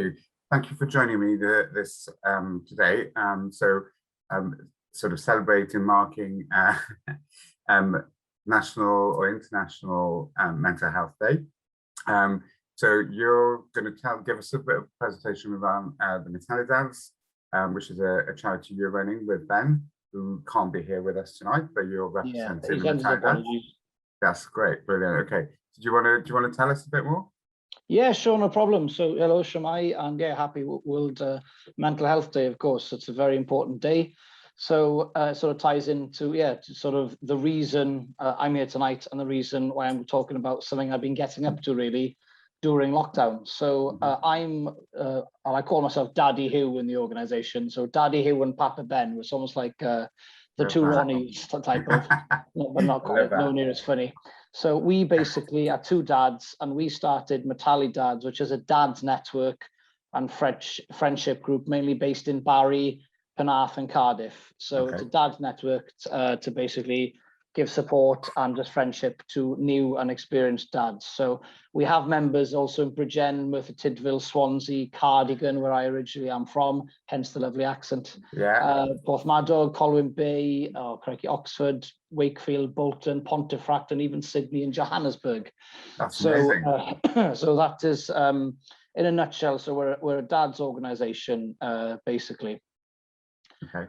you. Thank you for joining me this today. Sort of celebrating, marking National or International Mental Health Day. So you're going to give us a bit of a presentation around the Metalidads, which is a charity you're running with Ben, who can't be here with us tonight, but you're representing the Metalidads. That's great, brilliant. Okay, do you want to tell us a bit more? Yeah, sure, no problem. So hello, Shamai, and yeah, happy World Mental Health Day, of course. It's a very important day. So sort of ties into, sort of the reason I'm here tonight and the reason why I'm talking about something I've been getting up to really during lockdown. So I call myself Daddy Hugh in the organisation. So Daddy Hugh and Papa Ben was almost like the two Ronnies type of, but not quite, no near as funny. So we basically are two dads, and we started Metalidads, which is a dads network and friendship group, mainly based in Barry, Penarth and Cardiff. So it's a dads network to basically give support and just friendship to new and experienced dads. So we have members also in Bridgend, Merthyr Tydfil, Swansea, Cardigan, where I originally am from, hence the lovely accent. Yeah. Porthmadog, Colwyn Bay, Oxford, Wakefield, Bolton, Pontefract, and even Sydney and Johannesburg. That's amazing. So that is, in a nutshell, so we're a dads organisation, basically. Okay.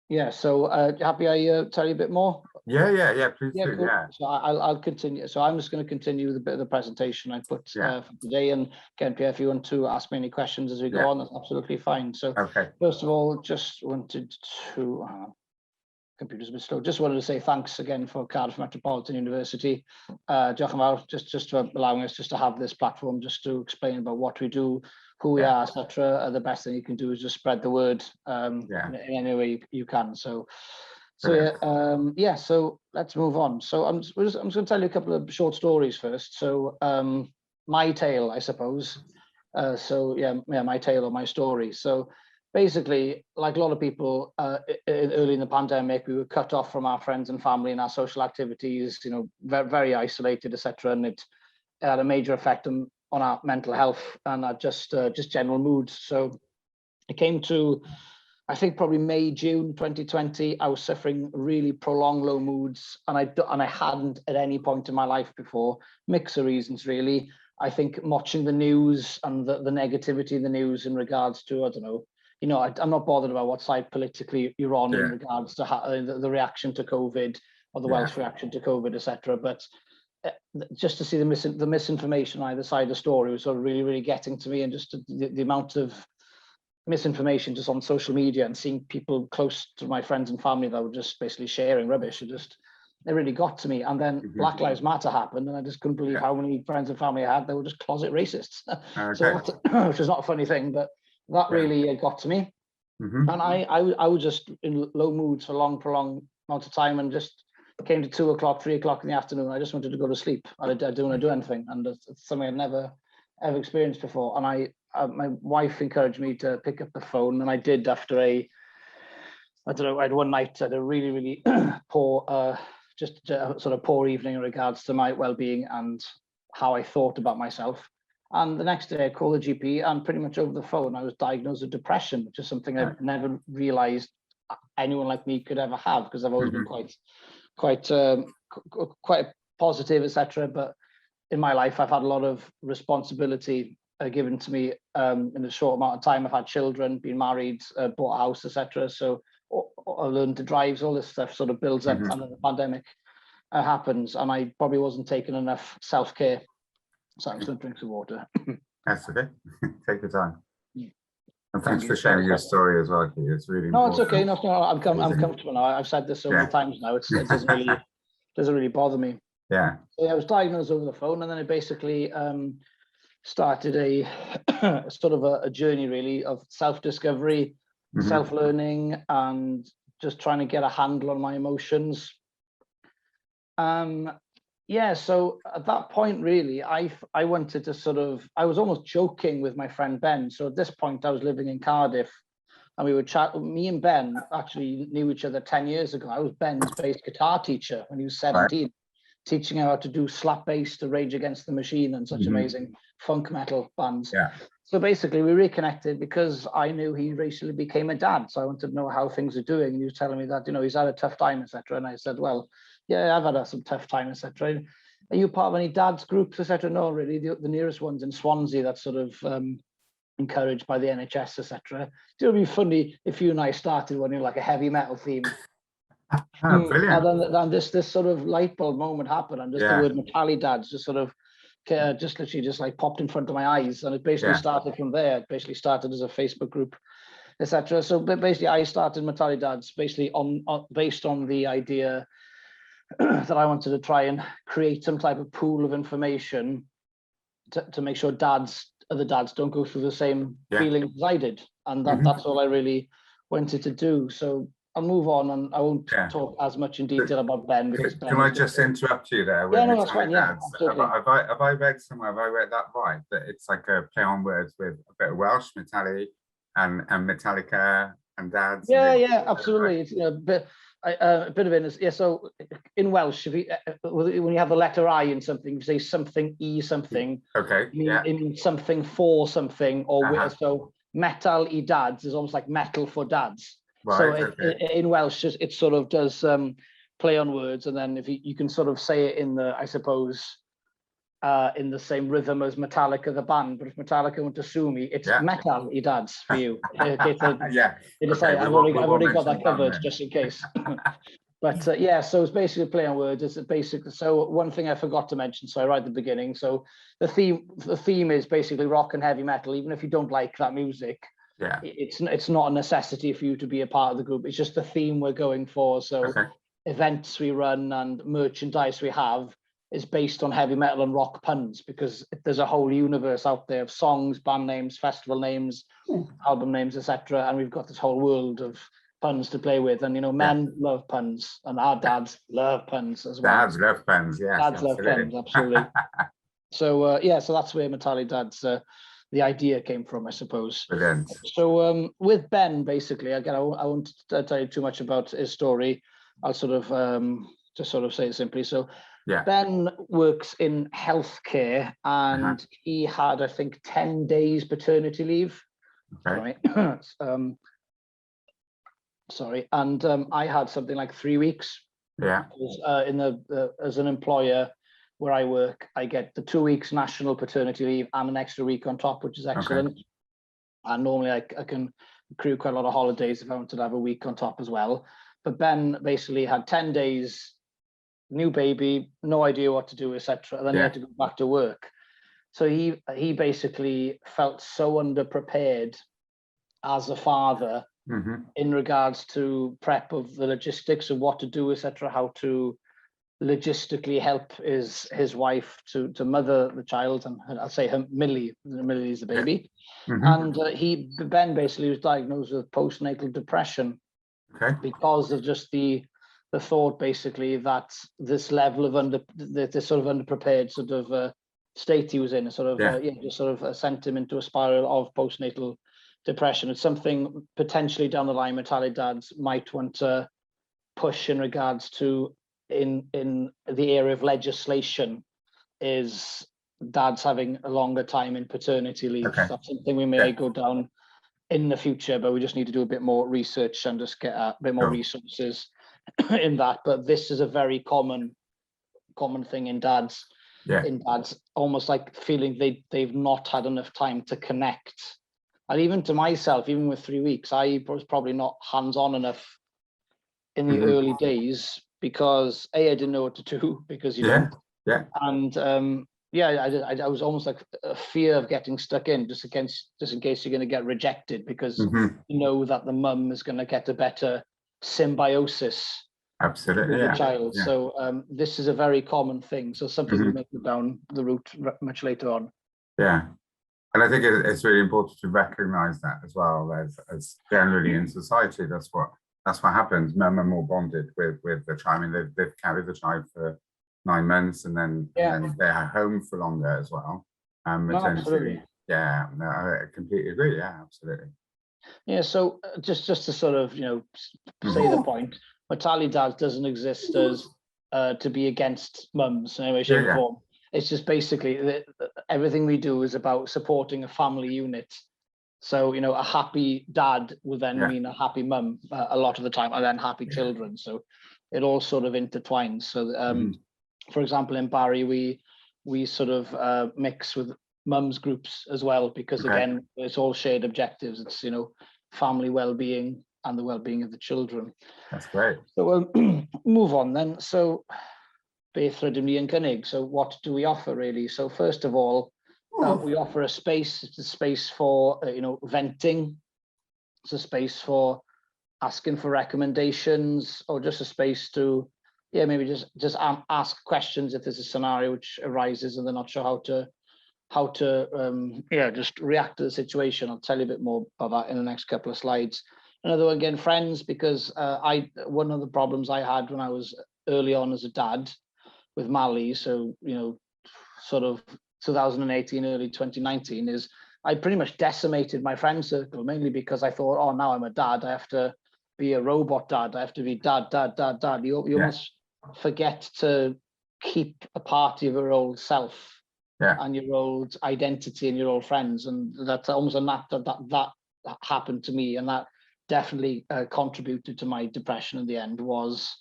Yeah, so happy I tell you a bit more? Yeah, please do, cool. yeah. So I'll continue. So I'm just going to continue with a bit of the presentation I put for today. And again, Pierre, if you want to ask me any questions as we go on, that's absolutely fine. So first of all, just wanted to, computer's a bit slow, just wanted to say thanks again for Cardiff Metropolitan University. Diolch yn fawr, just for allowing us just to have this platform, just to explain about what we do, who we are, etc. The best thing you can do is just spread the word in any way you can. So let's move on. So I'm just going to tell you a couple of short stories first. So my tale, I suppose. My tale or my story. So basically, like a lot of people, early in the pandemic, we were cut off from our friends and family and our social activities. You know, very, very isolated, etc. And it had a major effect on our mental health and our just general mood. So it came to, I think probably May, June 2020, I was suffering really prolonged low moods, and I hadn't at any point in my life before. Mix of reasons, really. I think watching the news and the negativity in the news in regards to, I don't know, you know, I'm not bothered about what side politically you're on in regards to the reaction to COVID or the Welsh reaction to COVID, etc. But just to see the misinformation on either side of the story was sort of really, really getting to me, and just the amount of misinformation just on social media and seeing people close to my friends and family that were just basically sharing rubbish. It really got to me. And then Black Lives Matter happened, and I just couldn't believe how many friends and family I had that were just closet racists. So which is not a funny thing, but that really got to me. And I was just in low moods for a long, prolonged amount of time, and just came to 2 o'clock, 3 o'clock in the afternoon. I just wanted to go to sleep. I didn't want to do anything, and it's something I'd never ever experienced before. And my wife encouraged me to pick up the phone, and I did after I had one night, I had a really, really poor, just a sort of poor evening in regards to my well-being and how I thought about myself. And the next day I called the GP, and pretty much over the phone, I was diagnosed with depression, which is something I've never realized anyone like me could ever have, because I've always been quite positive, etc. But in my life, I've had a lot of responsibility given to me in a short amount of time. I've had children, been married, bought a house, etc. So I learned to drive. All this stuff sort of builds up, and then the pandemic happens, and I probably wasn't taking enough self-care. So I'm just going to drink some water. That's okay. Take your time. And thanks for sharing your story as well, Keith. It's really important. It's okay. No, I'm comfortable now. I've said this so many times now. It doesn't really bother me. Yeah. So I was diagnosed over the phone, and then it basically started a sort of a journey really of self-discovery, self-learning, and just trying to get a handle on my emotions. So at that point, really, I wanted to I was almost joking with my friend Ben. So at this point, I was living in Cardiff, and we would chat. Me and Ben actually knew each other 10 years ago. I was Ben's bass guitar teacher when he was 17, teaching him how to do slap bass to Rage Against the Machine and such amazing funk metal bands. So basically, we reconnected because I knew he recently became a dad. So I wanted to know how things are doing. And he was telling me that, he's had a tough time, etc. And I said, well, yeah, I've had some tough time, etc. Are you part of any dads groups, etc.? No, really. The nearest one's in Swansea. That's sort of encouraged by the NHS, etc. It would be funny if you and I started one in like a heavy metal theme. Brilliant. And then this sort of light bulb moment happened, and just the word Metalidads just sort of just literally just like popped in front of my eyes, and it basically started from there. It basically started as a Facebook group, etc. So basically, I started Metalidads basically based on the idea that I wanted to try and create some type of pool of information to make sure other dads don't go through the same feelings as I did, and that's all I really wanted to do. So I'll move on, and I won't talk as much in detail about Ben, because Ben, can I just interrupt you there? Yeah, no, that's fine. Yeah, absolutely. Have I read somewhere? Have I read that right? That it's like a play on words with a bit of Welsh, Metali, and Metallica and dads. Yeah, absolutely. It's a bit of it. Yeah. So in Welsh, when you have the letter I in something, you say something e something. Okay. It means something for something, or so Metalidads is almost like metal for dads. Right, so in Welsh, it sort of does play on words, and then if you can sort of say it in the, I suppose, in the same rhythm as Metallica, the band. But if Metallica want to sue me, it's Metalidads for you. I've already got that covered just in case. But so it's basically a play on words. It's basically, so one thing I forgot to mention, so right at the beginning. So the theme is basically rock and heavy metal, even if you don't like that music. Yeah, it's not a necessity for you to be a part of the group. It's just the theme we're going for. So events we run and merchandise we have is based on heavy metal and rock puns, because there's a whole universe out there of songs, band names, festival names, album names, etc. And we've got this whole world of puns to play with. And men love puns, and our dads love puns as well. Dads love puns, yes. Dads love puns, absolutely. So so that's where Metalidads the idea came from, I suppose. Brilliant. So with Ben, basically, again, I won't tell you too much about his story. I'll sort of just sort of say it simply. So Ben works in healthcare, and he had, I think, 10 days paternity leave. Okay. Right. Sorry, and I had something like 3 weeks. Yeah. As an employer where I work, I get the 2 weeks national paternity leave and an extra week on top, which is excellent. Okay. And normally I can accrue quite a lot of holidays if I wanted to have a week on top as well. But Ben basically had 10 days, new baby, no idea what to do, etc. And then he had to go back to work. So he basically felt so underprepared as a father in regards to prep of the logistics of what to do, etc., how to logistically help his wife to mother the child, and I'll say Millie is the baby. And Ben basically was diagnosed with postnatal depression because of just the thought basically that this level of this sort of underprepared sort of state he was in, just sort of sent him into a spiral of postnatal depression. It's something potentially down the line Metalidads might want to push in regards to in the area of legislation, is dads having a longer time in paternity leave. That's something we may go down in the future, but we just need to do a bit more research and just get a bit more resources in that. But this is a very common thing in dads. In dads, almost like feeling they've not had enough time to connect. And even to myself, even with 3 weeks, I was probably not hands-on enough in the early days, because I didn't know what to do, because you don't. And I was almost like a fear of getting stuck in, just in case you're going to get rejected, because you know that the mum is going to get a better symbiosis with the child. So this is a very common thing. So something we may go down the route much later on. And I think it's really important to recognise that as well, as generally in society, that's what happens. Men are more bonded with the child. I mean, they've carried the child for 9 months, and then they're home for longer as well. Absolutely. Yeah, no, I completely agree. Yeah, absolutely. Yeah, so just to sort of say the point, Metalidads doesn't exist as to be against mums in any way, shape, or form. it's just basically everything we do is about supporting a family unit. So, you know, a happy dad will then mean a happy mum a lot of the time, and then happy children. So it all sort of intertwines. So, for example, in Barry, we sort of mix with mums groups as well, because again, it's all shared objectives. It's, you know, family well-being and the well-being of the children. That's great. So we'll move on then. So beth rydym ni yn cynnig. So what do we offer really? So first of all, we offer a space. It's a space for you know, venting. It's a space for asking for recommendations, or just a space to maybe just ask questions if there's a scenario which arises and they're not sure how to just react to the situation. I'll tell you a bit more about that in the next couple of slides. Another one, again, friends, because one of the problems I had when I was early on as a dad with Mally, so, you know, sort of 2018, early 2019, is I pretty much decimated my friend circle, mainly because I thought, oh, now I'm a dad, I have to be a robot dad, I have to be dad. You almost forget to keep a part of your old self and your old identity and your old friends, and that's almost that happened to me, and that definitely contributed to my depression in the end, was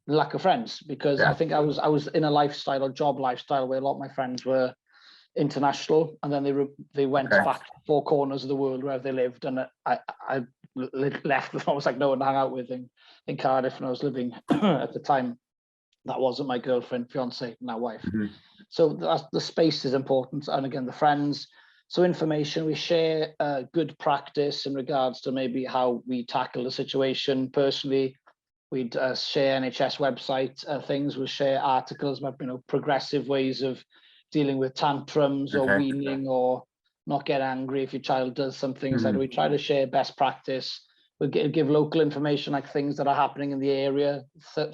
the lack of friends, because I think I was in a job lifestyle where a lot of my friends were international, and then they went back to four corners of the world where they lived, and I left with almost like no one to hang out with in Cardiff, and I was living at the time. That wasn't my girlfriend, fiance, now wife. So the space is important, and again, the friends. So information, we share good practice in regards to maybe how we tackle the situation personally. We'd share NHS website things. We'll share articles about, you know, progressive ways of dealing with tantrums or weaning, or not get angry if your child does something. So we try to share best practice. We'll give local information, like things that are happening in the area,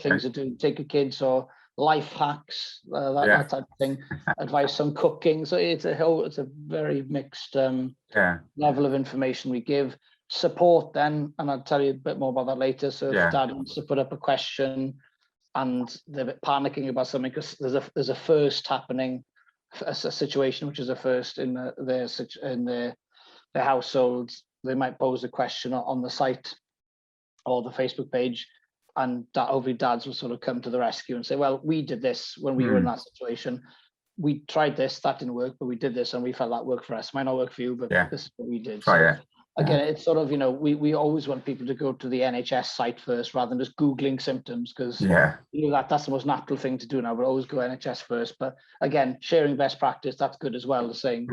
things to do, take your kids, or life hacks, that type of thing, advice on cooking. So it's a very mixed level of information we give. Support then, and I'll tell you a bit more about that later. So if dad wants to put up a question and they're a bit panicking about something, because there's a first happening, a situation which is a first in their households, they might pose a question on the site or the Facebook page, and hopefully dads will sort of come to the rescue and say, well, we did this when we were in that situation. We tried this, that didn't work, but we did this and we felt that worked for us. Might not work for you, but this is what we did. Again, it's sort of, you know, we always want people to go to the NHS site first rather than just Googling symptoms, because you know, that's the most natural thing to do now, but always go NHS first. But again, sharing best practice, that's good as well as saying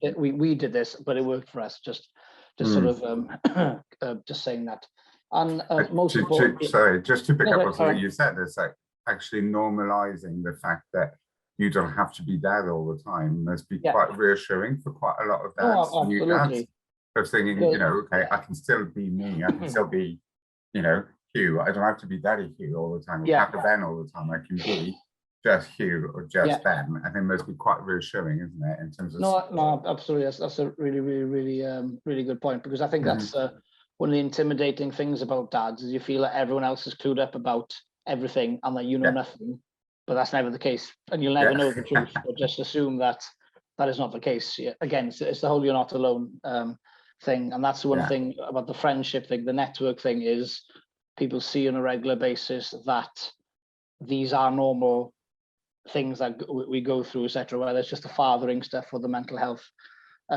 that we did this, but it worked for us. Just sort of just saying that. And most importantly, sorry, just to pick up on something you said, it's like actually normalizing the fact that you don't have to be dad all the time must be quite reassuring for quite a lot of dads, new dads. Of thinking, you know, okay, I can still be me. I can still be, you know, Hugh. I don't have to be Daddy Hugh all the time, or Papa Ben all the time. I can be just Hugh or just Ben. I think it must be quite reassuring, isn't it, in terms of no, absolutely. That's a really good point, because I think that's one of the intimidating things about dads, is you feel that everyone else is clued up about everything and that you know nothing, but that's never the case, and you'll never know the truth. But just assume that is not the case. Again, it's the whole "you're not alone" thing, and that's the one thing about the friendship thing, the network thing, is people see on a regular basis that these are normal things that we go through, etc., whether it's just the fathering stuff or the mental health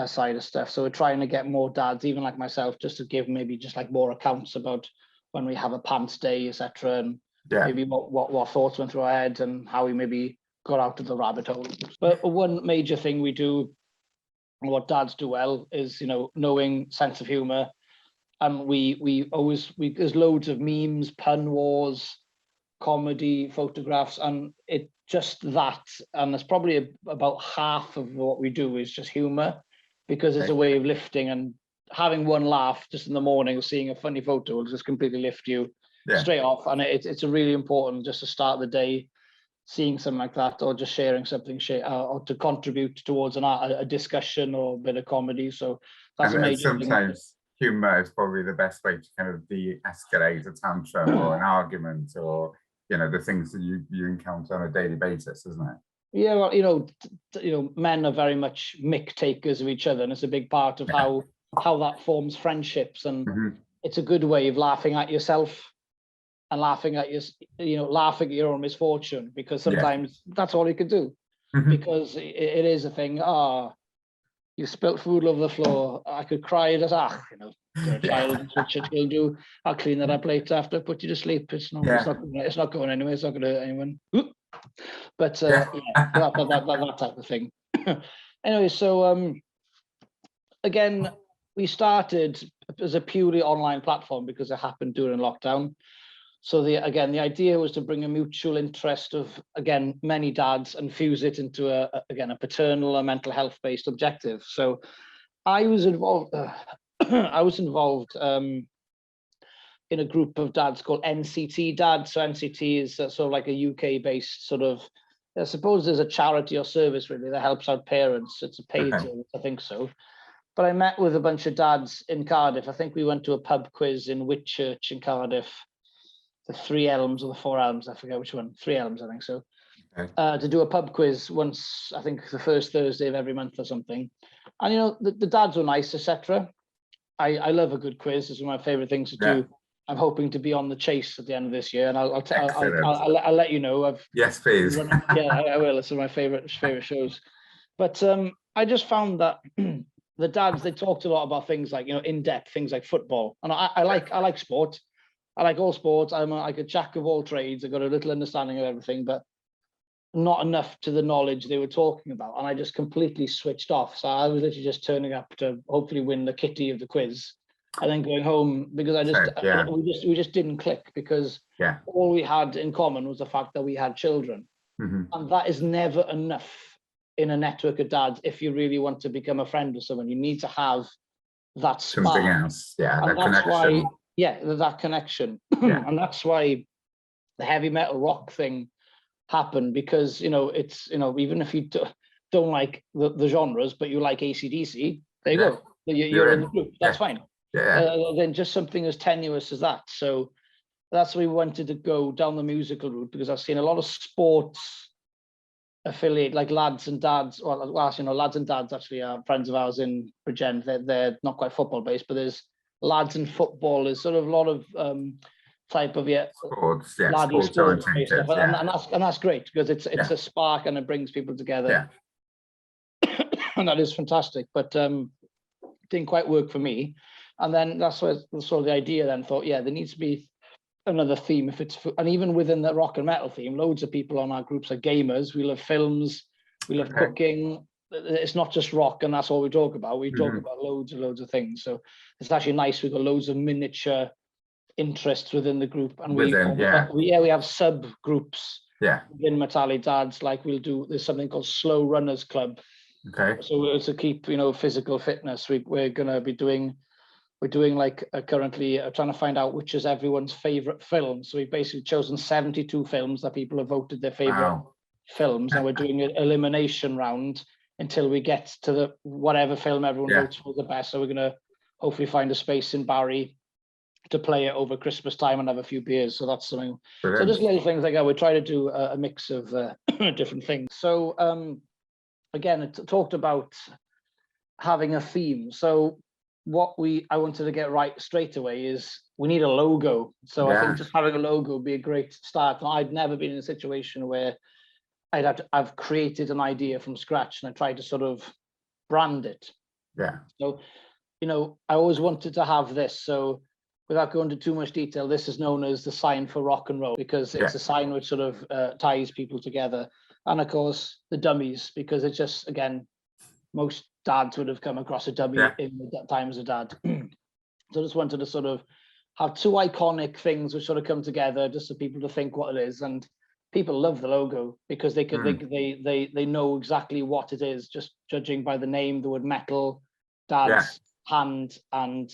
side of stuff. So we're trying to get more dads, even like myself, just to give maybe just like more accounts about when we have a pants day, etc., and maybe what thoughts went through our head and how we maybe got out of the rabbit hole. But one major thing we do, and what dads do well, is, you know, knowing sense of humor. And we always there's loads of memes, pun wars, comedy, photographs, and it just that, and it's probably about half of what we do is just humor, because it's a way of lifting, and having one laugh just in the morning, seeing a funny photo will just completely lift you straight off. And it's a really important just to start the day seeing something like that, or just sharing something, or to contribute towards a discussion or a bit of comedy. So that's a major thing. Sometimes humor is probably the best way to kind of de-escalate a tantrum or an argument, or, you know, the things that you encounter on a daily basis, isn't it? Yeah, well, men are very much mick takers of each other, and it's a big part of how that forms friendships. And it's a good way of laughing at yourself and laughing at laughing at your own misfortune, because sometimes that's all you could do. Because it is a thing. You spilt food all over the floor. I could cry. You're a child. What you'll do? I'll clean that up later after I put you to sleep. It's not going anywhere. It's not going to hurt anyone. But that type of thing. Anyway, so again, we started as a purely online platform because it happened during lockdown. So the idea was to bring a mutual interest of, again, many dads and fuse it into a paternal or mental health based objective. So I was involved. In a group of dads called NCT Dads. So NCT is sort of like a UK based sort of, I suppose there's a charity or service really that helps out parents. It's a paid service, I think so. But I met with a bunch of dads in Cardiff. I think we went to a pub quiz in Whitchurch in Cardiff, the 3 Elms or the 4 Elms, I forget which one, 3 Elms, I think so. To do a pub quiz once, I think the first Thursday of every month or something. And the dads were nice, etc. I love a good quiz. It's one of my favorite things to do. I'm hoping to be on the Chase at the end of this year, and I'll let you know. Yes, please. I will. It's one of my favorite shows. But I just found that the dads, they talked a lot about things like in-depth things like football, and I like sport. I like all sports. I'm like a jack of all trades. I've got a little understanding of everything, but not enough to the knowledge they were talking about, and I just completely switched off. So I was literally just turning up to hopefully win the kitty of the quiz, and then going home because we just didn't click, because all we had in common was the fact that we had children, and that is never enough in a network of dads. If you really want to become a friend with someone, you need to have that spark. Something else, and that's connection. That connection, and that's why the heavy metal rock thing happened, because it's even if you don't like the genres, but you like AC/DC, there you go. You're in the group. That's fine. Then just something as tenuous as that. So that's why we wanted to go down the musical route, because I've seen a lot of sports affiliate, like Lads and Dads, Lads and Dads actually are friends of ours in Bridgend. They're not quite football based, but there's Lads and football. There's sort of a lot of type of sports based stuff, and that's great, because it's a spark and it brings people together. And that is fantastic, but didn't quite work for me. And then that's where sort of the idea then thought, there needs to be another theme. And even within the rock and metal theme, loads of people on our groups are gamers. We love films, we love cooking. It's not just rock, and that's all we talk about. We talk about loads of things. So it's actually nice. We've got loads of miniature interests within the group, and we have subgroups within Metalidads. Like there's something called Slow Runners Club. So it's to keep physical fitness. We're gonna be doing. We're doing currently trying to find out which is everyone's favorite film. So we've basically chosen 72 films that people have voted their favorite films, and we're doing an elimination round until we get to whatever film everyone votes for the best. So we're gonna hopefully find a space in Barry to play it over Christmas time and have a few beers. So that's something. Brilliant. So just little things like that. We try to do a mix of different things. So again, it talked about having a theme. So what I wanted to get right straight away is we need a logo. So I think just having a logo would be a great start. And I'd never been in a situation where I've created an idea from scratch and I tried to sort of brand it. So, I always wanted to have this. So without going into too much detail, this is known as the sign for rock and roll, because it's a sign which sort of ties people together. And of course, the dummies, because it's just, again, most dads would have come across a dummy in the time as a dad. So I just wanted to sort of have two iconic things which sort of come together just for people to think what it is. And people love the logo because they could they know exactly what it is, just judging by the name, the word metal, dad's hand, and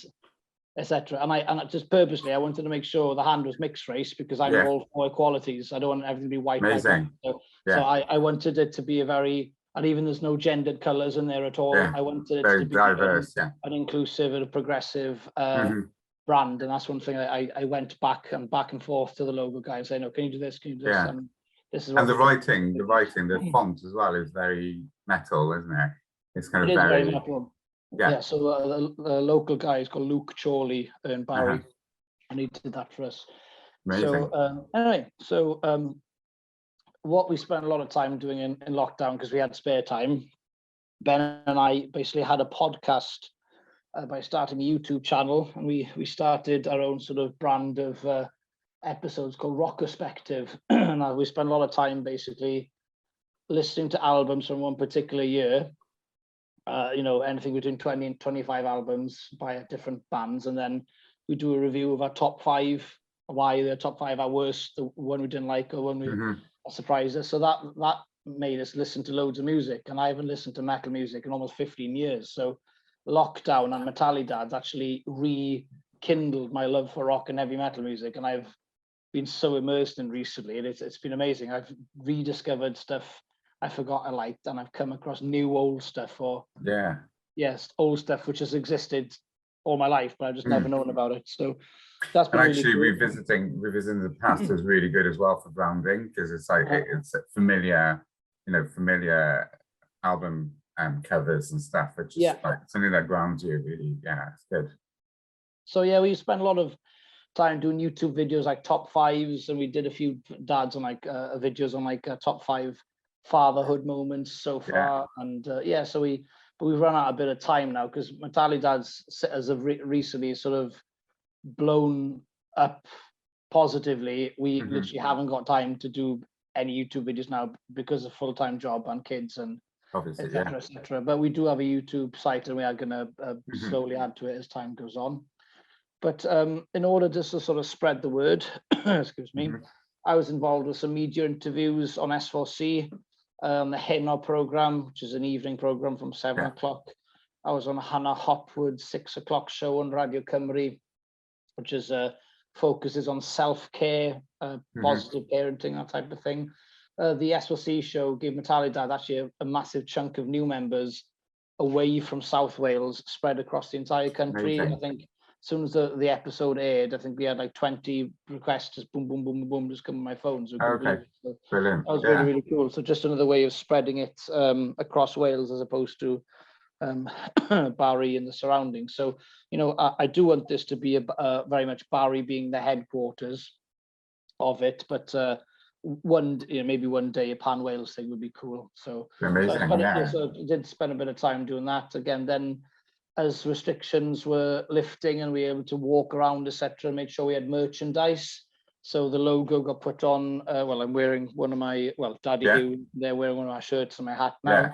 etc. And I just purposely I wanted to make sure the hand was mixed race, because I'm all for equalities. I don't want everything to be white. Amazing. So I wanted it to be a very, and even there's no gendered colors in there at all. I wanted it to be diverse, an inclusive and a progressive brand. And that's one thing I went back and forth to the logo guy and saying, no, can you do this? Can you do this? And this is And what the font as well is very metal, isn't it? It's kind it of is very very, metal. yeah. Yeah, so the local guy is called Luke Chorley in Barry, and he did that for us. Amazing. So anyway, so what we spent a lot of time doing in lockdown, because we had spare time, Ben and I basically had a podcast by starting a YouTube channel, and we started our own sort of brand of episodes called Rockerspective. And we spent a lot of time basically listening to albums from one particular year, anything between 20 and 25 albums by different bands, and then we do a review of our top 5, why the top 5 are worst, the one we didn't like, or one we surprised us. So that made us listen to loads of music, and I haven't listened to metal music in almost 15 years. So lockdown and Metalidads actually rekindled my love for rock and heavy metal music, and I've been so immersed in recently, and it's been amazing. I've rediscovered stuff I forgot I liked, and I've come across new old stuff, or old stuff which has existed all my life, but I've just never known about it. So that's been actually really cool. revisiting the past is really good as well for grounding, because it's like it's familiar, familiar album covers and stuff, which is like something that grounds you really. Yeah, it's good. So yeah, we spent a lot of time doing YouTube videos like top 5s, and we did a few dads on like videos on like top 5 fatherhood moments so far. And so we've run out a bit of time now, because Metalidads as of recently sort of blown up positively. We literally haven't got time to do any YouTube videos now because of full-time job and kids and obviously etc. But we do have a YouTube site, and we are going to slowly add to it as time goes on. But in order just to sort of spread the word, excuse me, I was involved with some media interviews on S4C, the Heno program, which is an evening program from 7 o'clock. I was on Hannah Hopwood's 6 o'clock show on Radio Cymru, which is focuses on self-care, positive parenting, that type of thing. The S4C show gave Metalidads actually a massive chunk of new members away from South Wales, spread across the entire country. Amazing. I think as soon as the episode aired, I think we had like 20 requests, just boom, boom, boom, boom, just come on my phone. So brilliant. That was really, really cool. So just another way of spreading it across Wales, as opposed to Barry and the surroundings. So, I do want this to be very much Barry being the headquarters of it, but maybe one day a Pan Wales thing would be cool. So amazing. So I did spend a bit of time doing that. Again, then as restrictions were lifting and we were able to walk around, etc., make sure we had merchandise. So the logo got put on. I'm wearing one of my, Daddy Hugh, they're wearing one of my shirts and my hat now.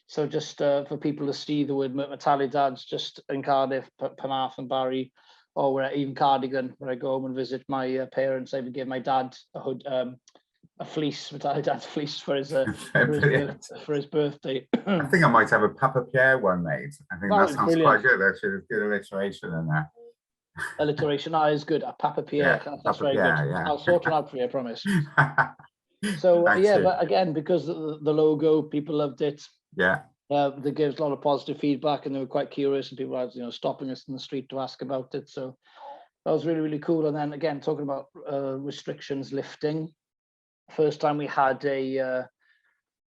So just for people to see the word Metalidads just in Cardiff, Penarth and Barry, or even Cardigan, where I go home and visit my parents. I would give my dad a hood, a fleece, Metalidads fleece for his birthday. I think I might have a Papa Pierre one made. I think that sounds quite good. Actually, there's good alliteration in there. Alliteration is good. A Papa Pierre. That's Papa very Pierre, good. I'll sort it out for you, I promise. So but again, because the logo, people loved it. They gave a lot of positive feedback, and they were quite curious, and people were stopping us in the street to ask about it. So that was really, really cool. And then again, talking about restrictions lifting, first time we had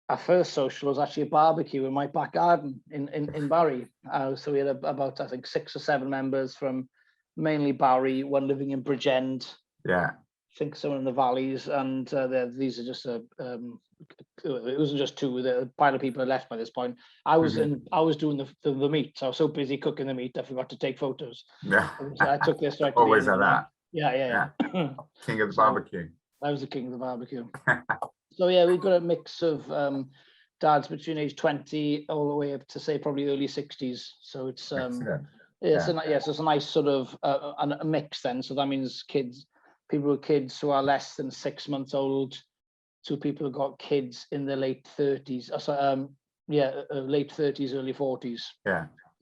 our first social was actually a barbecue in my back garden in Barry. So we had about, I think, 6 or 7 members from mainly Barry, one living in Bridgend. I think someone in the valleys, and these are just it wasn't just 2. The pile of people had left by this point. I was doing the meat. So I was so busy cooking the meat I forgot to take photos. So I took this right. Always like that. Yeah. King of the barbecue. I was the king of the barbecue. So we've got a mix of dads between age 20 all the way up to say probably early 60s. So it's it's a nice sort of a mix then. So that means people with kids who are less than 6 months old, to people who got kids in their late 30s. Late 30s, early 40s.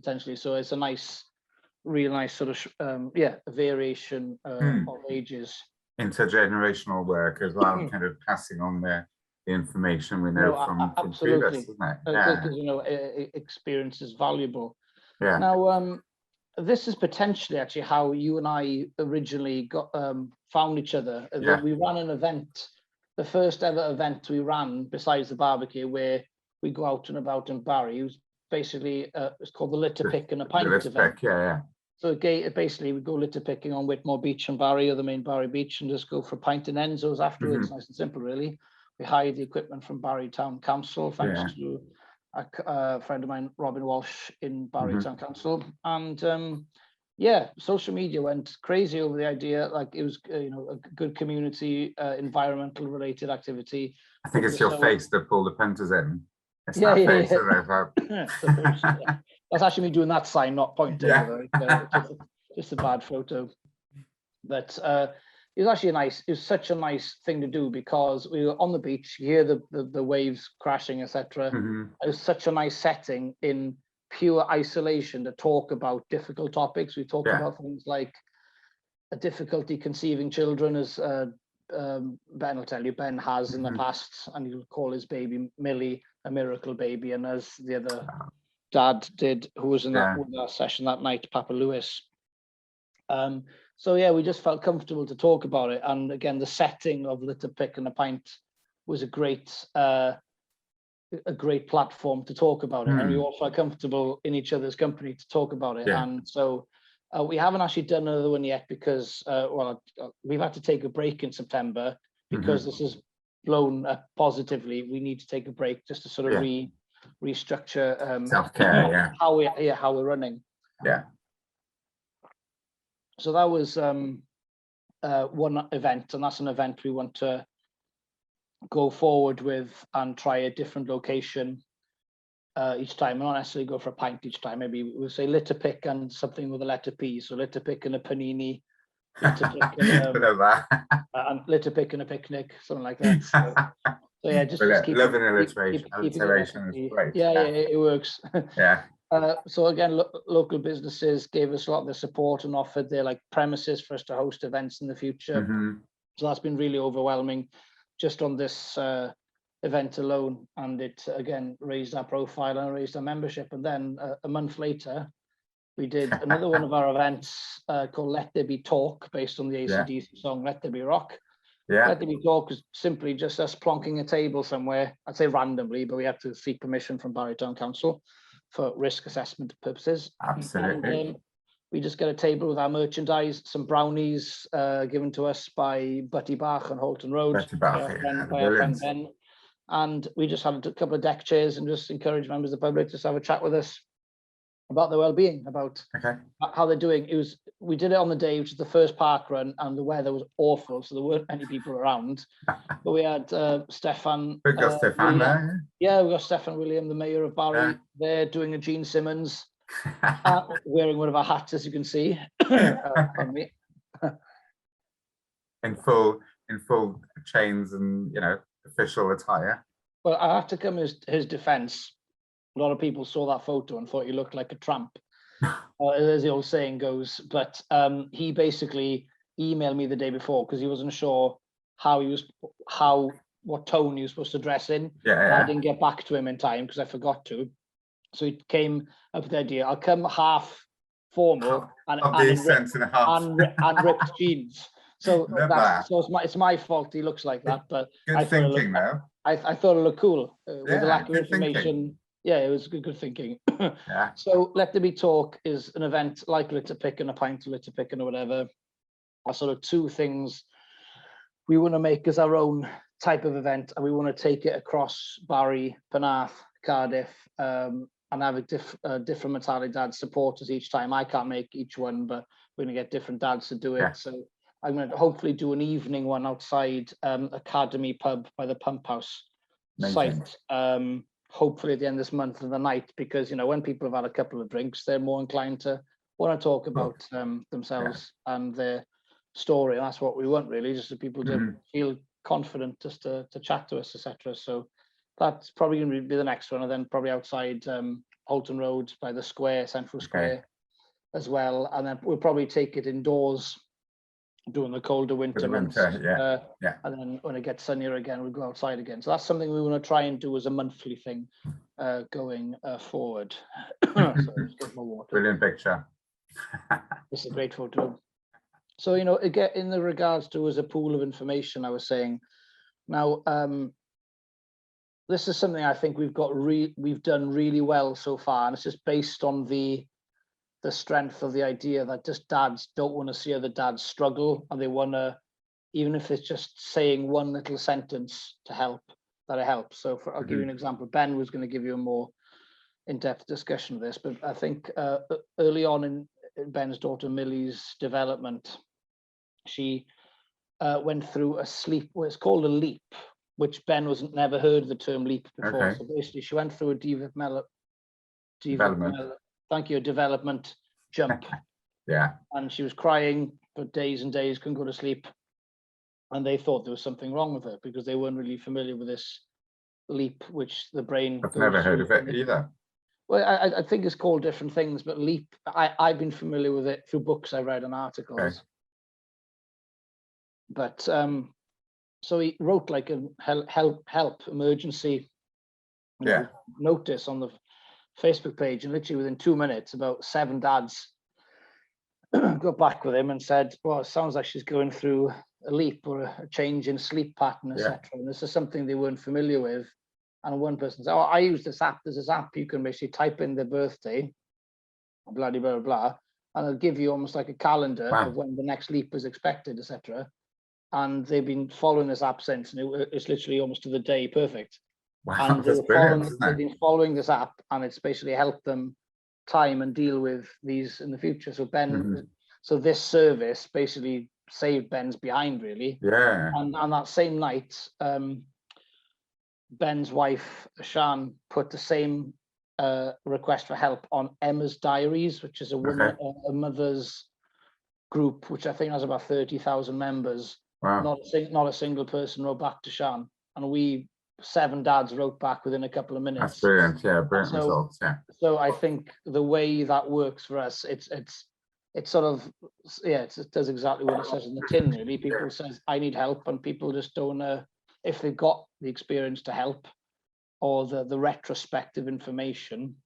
Potentially. So it's a real nice sort of variation of ages. Intergenerational work as well, kind of passing on the information we know from previous, isn't it? Because experience is valuable. Now, this is potentially actually how you and I originally found each other. We ran an event the first ever event we ran besides the barbecue, where we go out and about in Barry. It was basically it's called the litter pick and a pint event. Yeah. So basically we go litter picking on Whitmore Beach and Barry, or the main Barry Beach, and just go for a pint in Enzo's afterwards. Nice and simple, really. We hired the equipment from Barry Town Council, thanks to a friend of mine, Robin Walsh, in Barry Town Council. And yeah, social media went crazy over the idea. Like, it was, you know, a good community, environmental related activity. I think it's your face that pulled the punters in. It's Yeah, that yeah, face, yeah. That's actually me doing that sign, not pointing. Yeah. Just a bad photo. But it was actually nice. It was such a nice thing to do, because we were on the beach. You hear the waves crashing, etc. It was such a nice setting in pure isolation to talk about difficult topics. We talked about things like a difficulty conceiving children, as Ben will tell you, Ben has in the past, and he'll call his baby Millie a miracle baby, and as the other dad did, who was in that session that night, Papa Lewis. So yeah, we just felt comfortable to talk about it, and again, the setting of Litter Pick and a Pint was a great platform to talk about it, and we all felt comfortable in each other's company to talk about it. And so we haven't actually done another one yet, because we've had to take a break in September because this has blown up positively. We need to take a break just to sort of restructure self-care, how we're running. So that was one event, and that's an event we want to go forward with and try a different location each time. Not necessarily go for a pint each time. Maybe we'll say litter pick and something with the letter P. So litter pick and a panini, litter pick and litter pick and a picnic, something like that. So yeah, just keep loving alliteration. Alliteration is great. Yeah, it works. Yeah. So again, local businesses gave us a lot of the support and offered their like premises for us to host events in the future. So that's been really overwhelming just on this event alone, and it again raised our profile and raised our membership. And then a month later, we did another one of our events called Let There Be Talk, based on the AC/DC song Let There Be Rock. Let There Be Talk is simply just us plonking a table somewhere, I'd say randomly, but we had to seek permission from Barry Town Council for risk assessment purposes. Absolutely. And, we just get a table with our merchandise, some brownies given to us by Butty Bach on Holton Road, by our friend Ben. And we just had a couple of deck chairs and just encourage members of the public to just have a chat with us about their well-being, about how they're doing. We did it on the day, which is the first park run, and the weather was awful, so there weren't many people around. But we had Stefan. We got Stefan there. Yeah, we got Stefan William, the mayor of Barry, there doing a Gene Simmons, wearing one of our hats, as you can see. On me. in full chains and official attire. Well, I have to come to his defense. A lot of people saw that photo and thought he looked like a tramp, as the old saying goes. But he basically emailed me the day before because he wasn't sure what tone he was supposed to dress in. I didn't get back to him in time because I forgot to. So he came up with the idea: I'll come half formal and ripped jeans. So it's my fault he looks like that. But good thinking, though. I thought it looked cool with the lack of information. Thinking. Yeah, it was good thinking. So Let There Be Talk is an event like Litter Pick and a Pint, Litter Pick and whatever. Are sort of two things we want to make as our own type of event, and we want to take it across Barry, Penarth, Cardiff, and have a different Metalidads supporters each time. I can't make each one, but we're going to get different dads to do it. So I'm going to hopefully do an evening one outside Academy Pub by the Pump House site. Hopefully at the end of this month of the night, because when people have had a couple of drinks, they're more inclined to want to talk about themselves and their story, and that's what we want, really, just for people to feel confident just to chat to us, etc. So that's probably going to be the next one, and then probably outside Holton Road by the square, Central Square as well, and then we'll probably take it indoors during the colder winter months. And then when it gets sunnier again, we'll go outside again. So that's something we want to try and do as a monthly thing going forward. So just get more water. Brilliant picture. It's a great photo. So again, in the regards to as a pool of information, I was saying Now, this is something I think we've done really well so far, and it's just based on the strength of the idea that just dads don't want to see other dads struggle, and they want to, even if it's just saying one little sentence to help, that it helps. So I'll give you an example. Ben was going to give you a more in-depth discussion of this, but I think early on in Ben's daughter Millie's development, she went through a sleep, well, it's called a leap, which Ben never heard the term leap before. Okay. So basically she went through a development jump. Yeah. And she was crying for days and days, couldn't go to sleep. And they thought there was something wrong with her because they weren't really familiar with this leap, which the brain I've never heard of it either. Well, I think it's called different things, but leap, I've been familiar with it through books I read and articles. Okay. But so he wrote like a help emergency notice on the Facebook page, and literally within 2 minutes, about 7 dads got back with him and said, well, it sounds like she's going through a leap or a change in sleep pattern, etc. And this is something they weren't familiar with. And one person said, oh, I use this app. There's this app you can basically type in their birthday, blah, blah, blah, blah, and it'll give you almost like a calendar of when the next leap is expected, etc. And they've been following this app since, and it's literally almost to the day perfect. Wow, and that's brilliant, isn't they've it? been following this app, and it's basically helped them time and deal with these in the future. So Ben, so this service basically saved Ben's behind, really. Yeah. And on that same night, Ben's wife, Shan, put the same request for help on Emma's Diaries, which is a woman, a mother's group, which I think has about 30,000 members. Wow. Not a single person wrote back to Shan, and we 7 dads wrote back within a couple of minutes. That's brilliant. Yeah, brilliant results. Yeah. So I think the way that works for us, it's sort of, yeah, it does exactly what it says in the tin, really. People says, I need help, and people just don't, if they've got the experience to help or the retrospective information,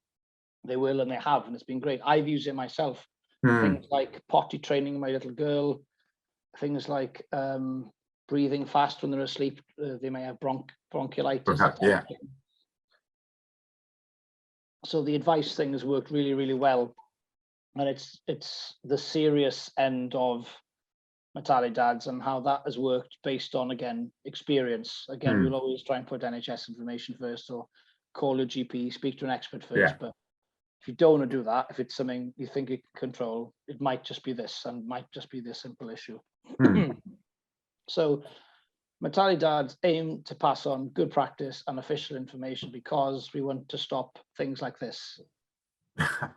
they will, and they have, and it's been great. I've used it myself. Things like potty training my little girl, things like breathing fast when they're asleep. They may have bronchiolitis. Yeah. So the advice thing has worked really, really well. And it's the serious end of Metalidads and how that has worked based on, again, experience. Again, we'll always try and put NHS information first, or call your GP, speak to an expert first. But if you don't want to do that, if it's something you think you can control, it might just be this, and might just be this simple issue. So Metalidads aim to pass on good practice and official information because we want to stop things like this. I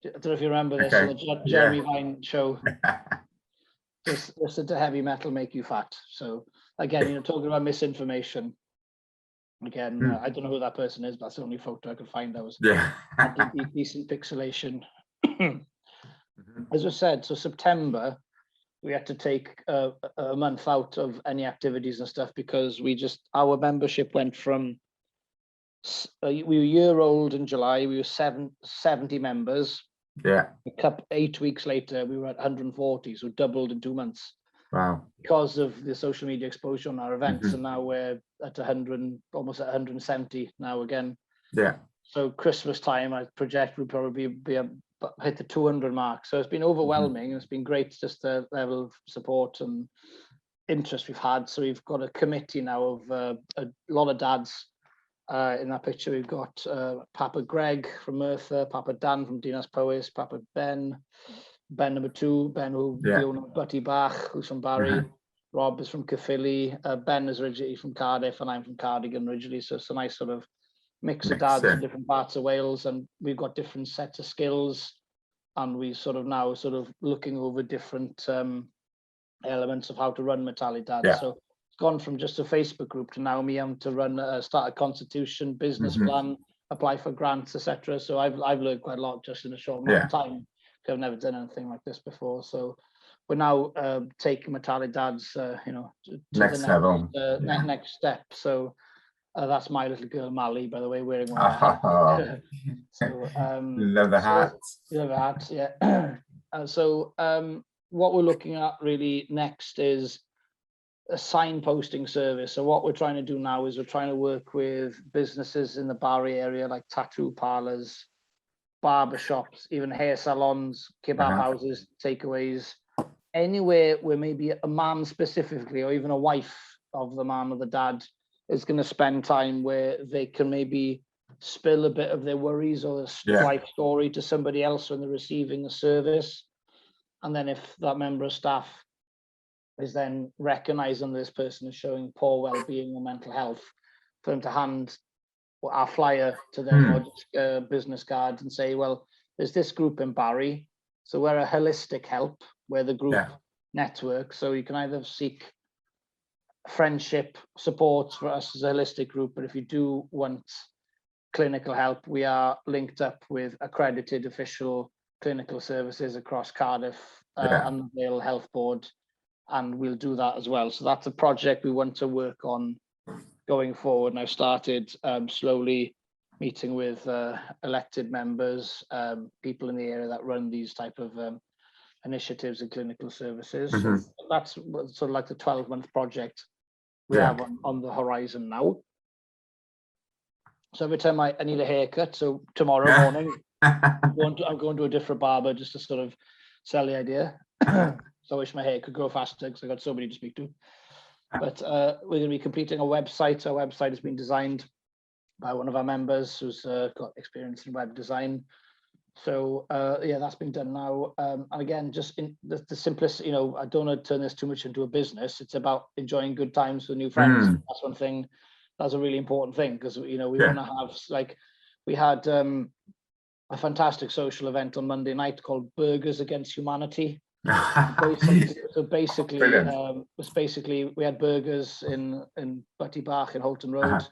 don't know if you remember this on the Jeremy Vine show. Just did the heavy metal make you fat? So again, talking about misinformation. Again, I don't know who that person is, but that's the only photo I could find that was decent pixelation. As I said, so September, we had to take a month out of any activities and stuff because our membership went from, we were a year old in July, we were 70 members. Yeah. 8 weeks later, we were at 140, so doubled in 2 months. Wow. Because of the social media exposure on our events, and now we're at 100, almost at 170 now again. Yeah. So Christmas time, I project we'll probably hit the 200 mark. So it's been overwhelming, and it's been great, just the level of support and interest we've had. So we've got a committee now of a lot of dads. In that picture, we've got Papa Greg from Merthyr, Papa Dan from Dinas Powys, Papa Ben number 2, Ben who the owner of Butty Bach, who's from Barry. Rob is from Caerphilly. Ben is originally from Cardiff, and I'm from Cardigan originally. So it's a nice sort of mix of dads from different parts of Wales, and we've got different sets of skills, and we now looking over different elements of how to run Metalidads. So gone from just a Facebook group to now me having to run start a constitution, business plan, apply for grants, etc. So I've learned quite a lot just in a short amount of time. I've never done anything like this before. So we're now taking Metalidads, to next level, next step. So that's my little girl Mally, by the way, wearing one. Love the hat. Love the hat, yeah. So what we're looking at really next is signposting service. So what we're trying to do now is we're trying to work with businesses in the Barry area, like tattoo parlors, barber shops, even hair salons, kebab houses, takeaways, anywhere where maybe a mom specifically, or even a wife of the mom or the dad is going to spend time, where they can maybe spill a bit of their worries or their life story to somebody else when they're receiving a service. And then if that member of staff is then recognizing this person is showing poor well-being or mental health, for them to hand our flyer to their business card and say, well, there's this group in Barry, so we're a holistic help, we're the group network, so you can either seek friendship support for us as a holistic group, but if you do want clinical help, we are linked up with accredited official clinical services across Cardiff and the Vale Health Board, and we'll do that as well. So that's a project we want to work on going forward. And I've started slowly meeting with elected members, people in the area that run these type of initiatives and clinical services. So that's sort of like the 12-month project we have on the horizon now. So every time I need a haircut, so tomorrow morning, I'm going to a different barber just to sort of sell the idea. So I wish my hair could grow faster because I got somebody to speak to. But we're going to be completing a website. Our website has been designed by one of our members who's got experience in web design. So that's been done now. And again, just in the simplest, I don't want to turn this too much into a business. It's about enjoying good times with new friends. That's one thing. That's a really important thing, because we want to have, like, we had a fantastic social event on Monday night called Burgers Against Humanity. So basically, we had burgers in Butty Bach in Holton Road,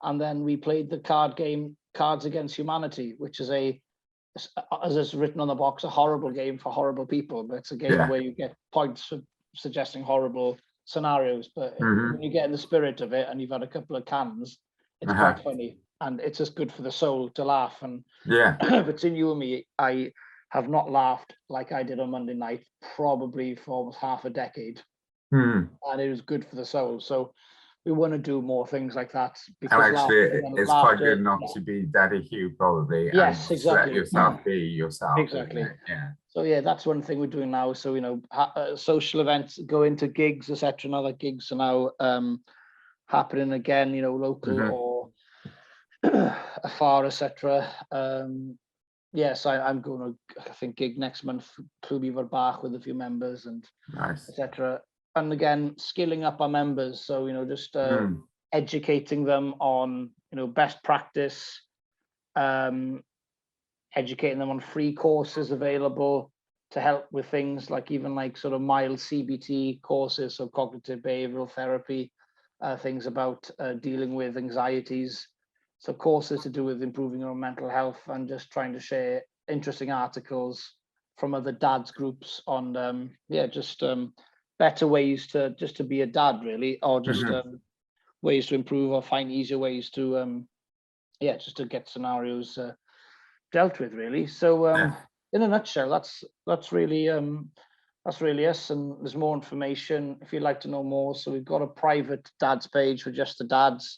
and then we played the card game Cards Against Humanity, which is as it's written on the box, a horrible game for horrible people, but it's a game where you get points for suggesting horrible scenarios. But when you get in the spirit of it and you've had a couple of cans, it's quite funny, and it's just good for the soul to laugh. And between you and me, I have not laughed like I did on Monday night, probably for almost half a decade. And it was good for the soul. So we want to do more things like that. Because and actually, it's quite good not to be Daddy Hugh, probably. Yes, and exactly. Let yourself be yourself. Exactly. So that's one thing we're doing now. So social events, go into gigs, etc. And other gigs are now happening again. Local or afar, etc. Yes, I'm going to, I think, gig next month, Clwb Bach with a few members and etc. And again, skilling up our members. So, just educating them on, best practice, educating them on free courses available to help with things like even like sort of mild CBT courses, so cognitive behavioral therapy, things about dealing with anxieties. So courses to do with improving your mental health, and just trying to share interesting articles from other dads groups on better ways to be a dad, really, or just ways to improve or find easier ways to just to get scenarios dealt with, really. So in a nutshell, that's really us. And there's more information if you'd like to know more. So we've got a private dads page for just the dads.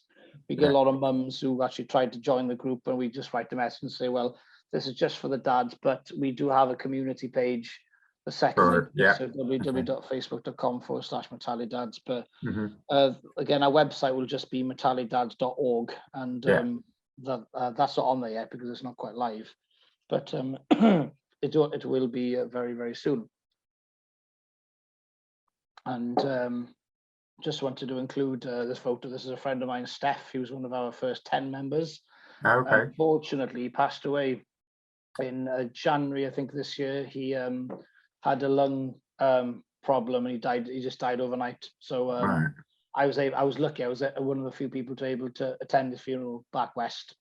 We get a lot of mums who actually tried to join the group, and we just write a message and say, well, this is just for the dads, but we do have a community page, the second, so www.facebook.com/Metalidads. But again, our website will just be metalidads.org, and that's not on there yet because it's not quite live, but it will be very, very soon. And just wanted to include this photo. This is a friend of mine, Steph. He was one of our first 10 members. Unfortunately, he passed away in January, I think, this year. He had a lung problem, and he died. He just died overnight. So I was lucky. I was one of the few people to able to attend his funeral back west,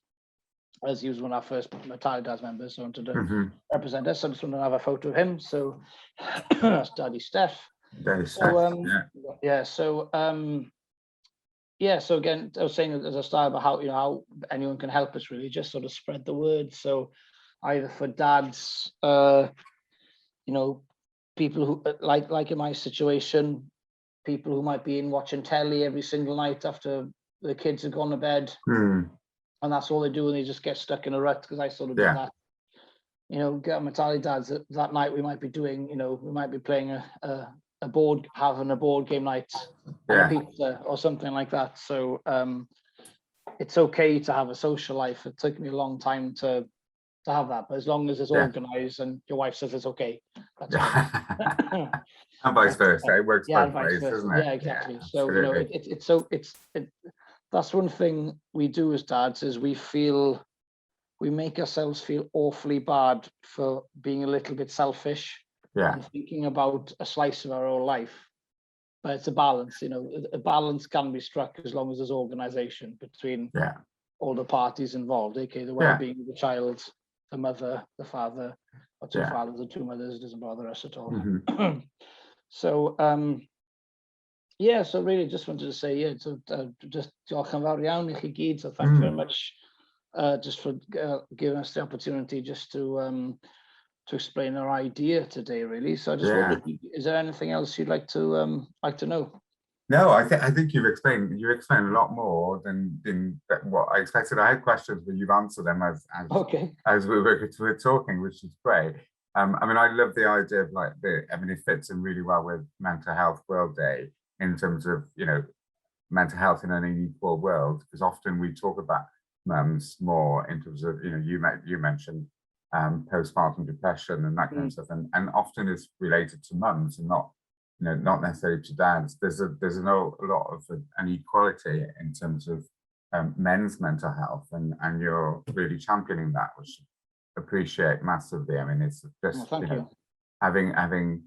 as he was one of our first Metalidads members. So I wanted to represent us. So I just wanted to have a photo of him. So that's Daddy Steph. So again, I was saying as a start about how anyone can help us, really, just sort of spread the word. So either for dads, people who like in my situation, people who might be in watching telly every single night after the kids have gone to bed, Mm. and that's all they do, and they just get stuck in a rut, because I sort of did that. You know, get Metalidads that night, we might be doing, you know, we might be playing a board, having a board game night and a pizza or something like that. So it's okay to have a social life. It took me a long time to have that, but as long as it's organized and your wife says it's okay, that's fine. And vice versa, it works both ways, doesn't it? Yeah, exactly. So you know, that's one thing we do as dads, is we make ourselves feel awfully bad for being a little bit selfish and thinking about a slice of our own life. But it's a balance, you know, a balance can be struck as long as there's organization between all the parties involved, aka the well-being of the child, the mother, the father, or two fathers or two mothers. It doesn't bother us at all. Mm-hmm. So so really just wanted to say, so just diolch yn fawr iawn I chi gyd, so thanks very much just for giving us the opportunity just to explain our idea today, really. So I just wondered, is there anything else you'd like to know? No, I think you've explained a lot more than what I expected. I had questions, but you've answered them as we were talking, which is great. I mean, I love the idea of it fits in really well with Mental Health World Day in terms of, you know, mental health in an unequal world, because often we talk about mums more in terms of, you know, you mentioned postpartum depression and that kind of stuff, and often it's related to mums and not, you know, not necessarily to dads. There's a lot of inequality in terms of men's mental health, and you're really championing that, which I appreciate massively. I mean, it's just having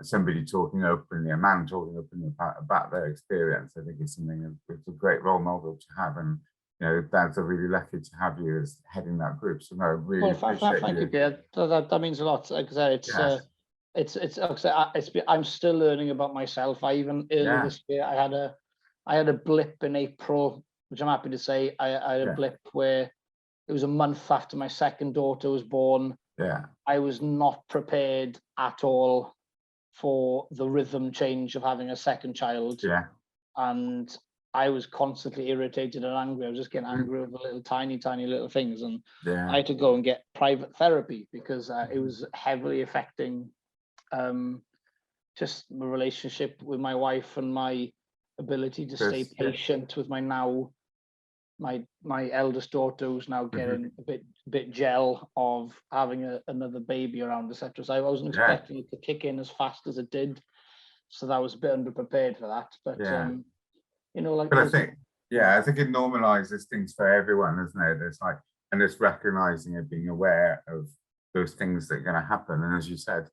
somebody talking openly, a man talking openly about their experience. I think it's something, it's a great role model to have, and you know, dads are really lucky to have you as heading that group. So no, I really appreciate thank you, Pierre. That means a lot. Like I said, I'm still learning about myself. I even earlier this year, I had a blip in April, which I'm happy to say. I had a blip where it was a month after my second daughter was born. I was not prepared at all for the rhythm change of having a second child. And I was constantly irritated and angry. I was just getting angry over little tiny little things, and I had to go and get private therapy because it was heavily affecting just my relationship with my wife and my ability to stay patient with my eldest daughter, who's now getting a bit gel of having another baby around, etc. So I wasn't expecting it to kick in as fast as it did, so that was a bit underprepared for that. But you know, but I think it normalizes things for everyone, isn't it? It's like, and it's recognizing and being aware of those things that are going to happen. And as you said,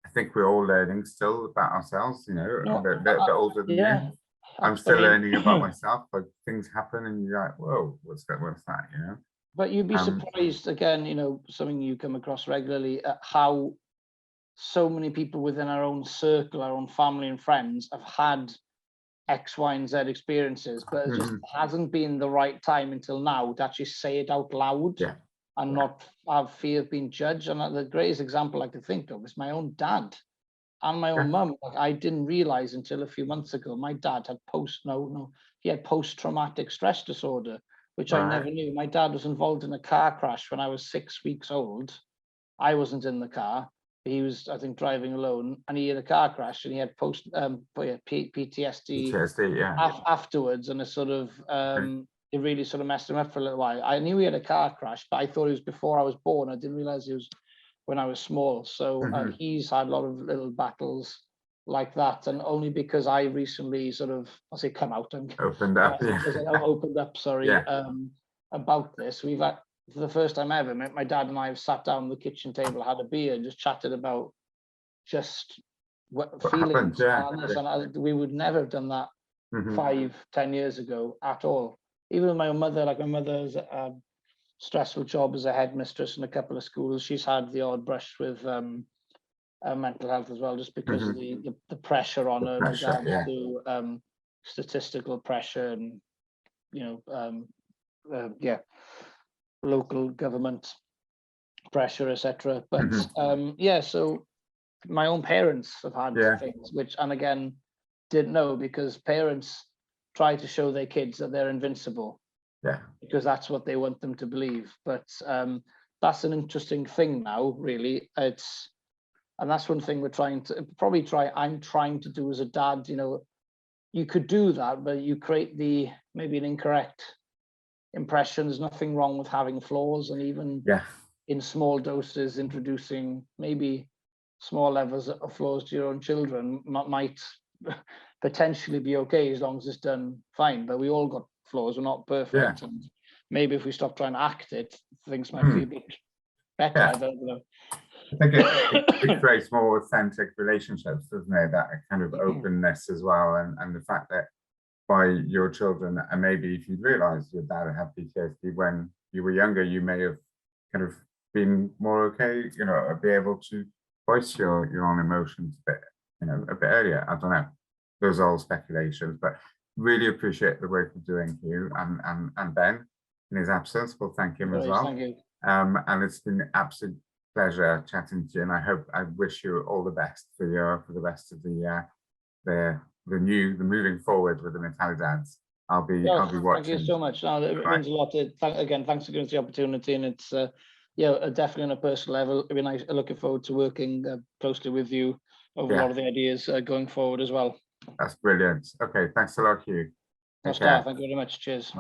I think we're all learning still about ourselves, you know, a bit older than you. I'm still learning about myself, but things happen and you're like, whoa, what's that, you know? But you'd be surprised, again, you know, something you come across regularly, at how so many people within our own circle, our own family and friends have had X, Y, and Z experiences, but it just hasn't been the right time until now to actually say it out loud and not have fear of being judged. And the greatest example I could think of is my own dad and my own mum. Like, I didn't realize until a few months ago, my dad had post-traumatic stress disorder, which I never knew. My dad was involved in a car crash when I was 6 weeks old. I wasn't in the car. He was, I think, driving alone, and he had a car crash, and he had PTSD afterwards, and it sort of it really sort of messed him up for a little while. I knew he had a car crash, but I thought it was before I was born. I didn't realize it was when I was small. So he's had a lot of little battles like that, and only because I recently sort of, I'll say, come out and opened up, about this. We've had, for the first time ever, my dad and I have sat down at the kitchen table, had a beer, and just chatted about just what feelings. And we would never have done that 5-10 years ago at all. Even with my own mother, like my mother's a stressful job as a headmistress in a couple of schools. She's had the odd brush with mental health as well, just because of the pressure on her, to statistical pressure and, you know, local government pressure, etc. But so my own parents have had things, which, and again, didn't know, because parents try to show their kids that they're invincible. Yeah. Because that's what they want them to believe. But that's an interesting thing now, really. And that's one thing we're trying to I'm trying to do as a dad. You know, you could do that, but you create maybe an incorrect impression. There's nothing wrong with having flaws, and even in small doses, introducing maybe small levels of flaws to your own children might potentially be okay, as long as it's done fine. But we all got flaws, we're not perfect. And maybe if we stop trying to act it, things might be a bit better. I don't know. I think it creates more authentic relationships, doesn't it? That kind of openness as well, and the fact that by your children, and maybe if you realised your dad had PTSD when you were younger, you may have kind of been more okay, you know, or be able to voice your own emotions a bit, you know, a bit earlier. I don't know. Those are all speculations, but really appreciate the work you're doing, Hugh, and Ben in his absence. We'll thank him as well. Thank you. And it's been an absolute pleasure chatting to you, and I wish you all the best for the rest of the moving forward with the Metalidads. I'll be watching. Thank you so much. No, it means a lot. Again, thanks for giving us the opportunity, and it's definitely on a personal level. It'd be nice. Looking forward to working closely with you over a lot of the ideas going forward as well. That's brilliant. Okay, thanks a lot, Hugh. Thank you very much. Cheers.